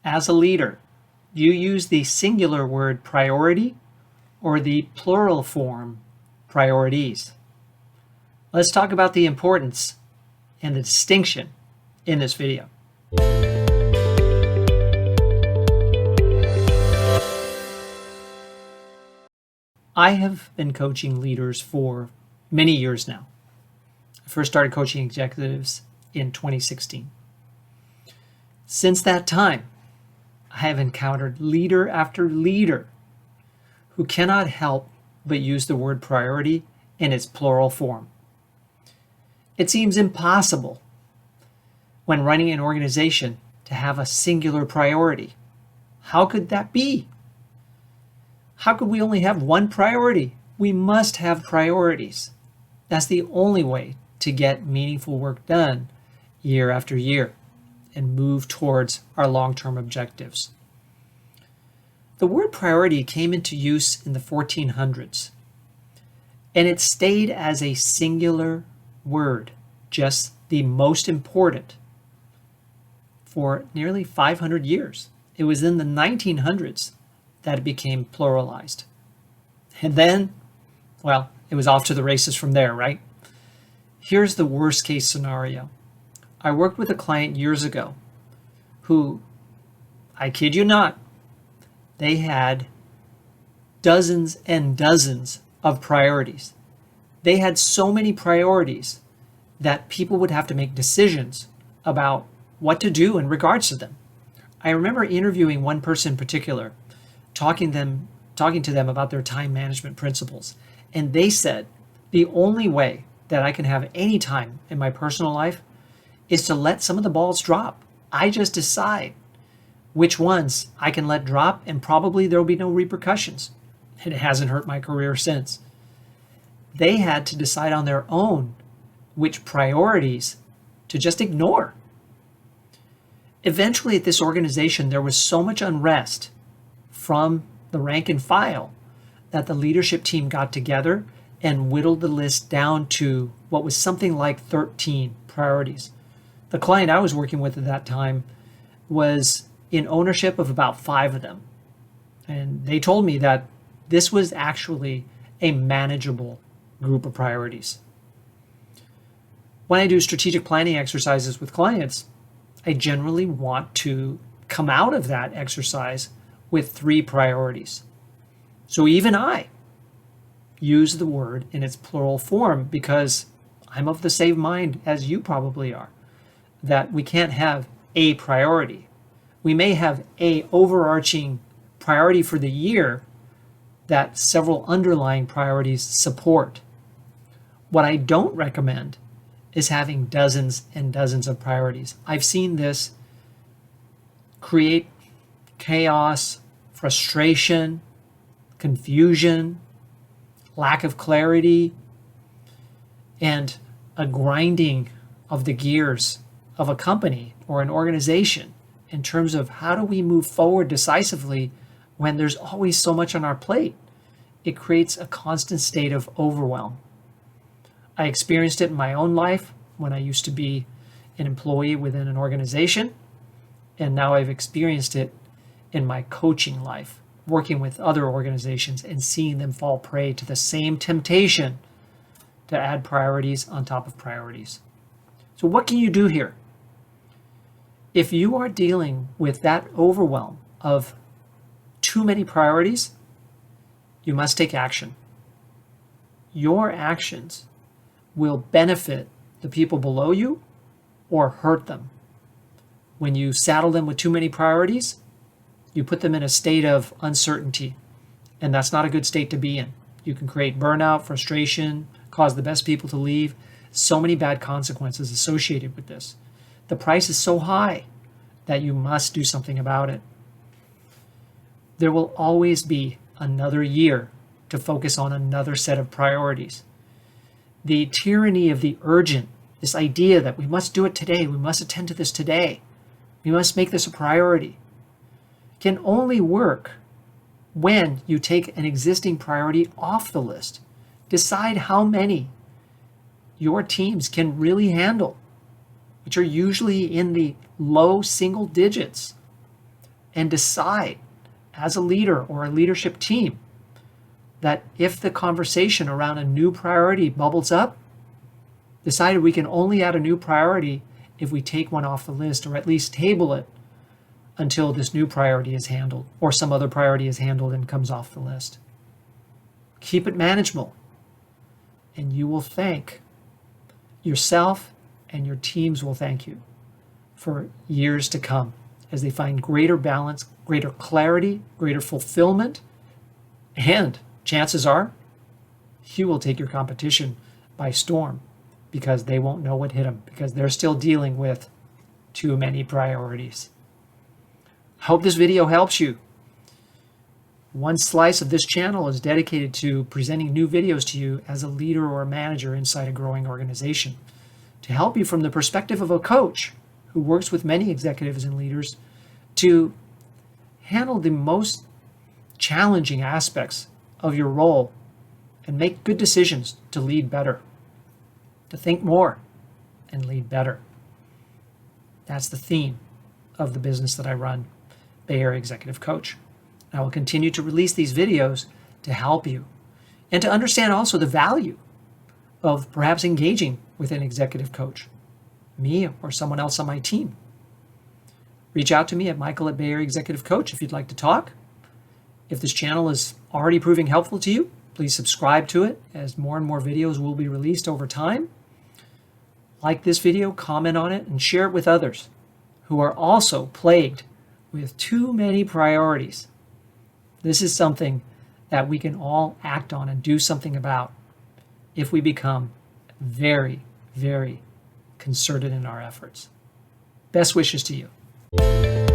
As a leader, do you use the singular word priority or the plural form priorities? Let's talk about the importance and the distinction in this video. I have been coaching leaders for many years now. I first started coaching executives in 2016. Since that time, I have encountered leader after leader who cannot help but use the word priority in its plural form. It seems impossible when running an organization to have a singular priority. How could that be? How could we only have one priority? We must have priorities. That's the only way to get meaningful work done year after year and move towards our long-term objectives. The word priority came into use in the 1400s, and it stayed as a singular word, just the most important, for nearly 500 years. It was in the 1900s that it became pluralized. And then, well, it was off to the races from there, right? Here's the worst case scenario. I worked with a client years ago who, I kid you not, they had dozens and dozens of priorities. They had so many priorities that people would have to make decisions about what to do in regards to them. I remember interviewing one person in particular, talking to them about their time management principles. And they said, the only way that I can have any time in my personal life is to let some of the balls drop. I just decide which ones I can let drop, and probably there will be no repercussions. And it hasn't hurt my career since. They had to decide on their own which priorities to just ignore. Eventually at this organization, there was so much unrest from the rank and file that the leadership team got together and whittled the list down to what was something like 13 priorities. The client I was working with at that time was in ownership of about 5 of them. And they told me that this was actually a manageable group of priorities. When I do strategic planning exercises with clients, I generally want to come out of that exercise with 3 priorities. So even I use the word in its plural form because I'm of the same mind as you probably are, that we can't have a priority. We may have a overarching priority for the year that several underlying priorities support. What I don't recommend is having dozens and dozens of priorities. I've seen this create chaos, frustration, confusion, lack of clarity, and a grinding of the gears of a company or an organization in terms of how do we move forward decisively when there's always so much on our plate. It creates a constant state of overwhelm. I experienced it in my own life when I used to be an employee within an organization, and now I've experienced it in my coaching life, working with other organizations and seeing them fall prey to the same temptation to add priorities on top of priorities. So what can you do here? If you are dealing with that overwhelm of too many priorities, you must take action. Your actions will benefit the people below you or hurt them. When you saddle them with too many priorities, you put them in a state of uncertainty, and that's not a good state to be in. You can create burnout, frustration, cause the best people to leave. So many bad consequences associated with this. The price is so high that you must do something about it. There will always be another year to focus on another set of priorities. The tyranny of the urgent, this idea that we must do it today, we must attend to this today, we must make this a priority, can only work when you take an existing priority off the list. Decide how many your teams can really handle, which are usually in the low single digits. and decide as a leader or a leadership team that if the conversation around a new priority bubbles up, decided we can only add a new priority if we take one off the list, or at least table it until this new priority is handled or some other priority is handled and comes off the list. Keep it manageable, and you will thank yourself, and your teams will thank you for years to come as they find greater balance, greater clarity, greater fulfillment, and chances are you will take your competition by storm because they won't know what hit them, because they're still dealing with too many priorities. I hope this video helps you. One slice of this channel is dedicated to presenting new videos to you as a leader or a manager inside a growing organization to help you from the perspective of a coach who works with many executives and leaders to handle the most challenging aspects of your role and make good decisions to lead better, to think more and lead better. That's the theme of the business that I run, Bay Area Executive Coach. I will continue to release these videos to help you and to understand also the value of perhaps engaging with an executive coach, me or someone else on my team. Reach out to me at Michael at Bay Area Executive Coach if you'd like to talk. If this channel is already proving helpful to you, please subscribe to it as more and more videos will be released over time. Like this video, comment on it, and share it with others who are also plagued with too many priorities. This is something that we can all act on and do something about if we become very, very concerted in our efforts. Best wishes to you.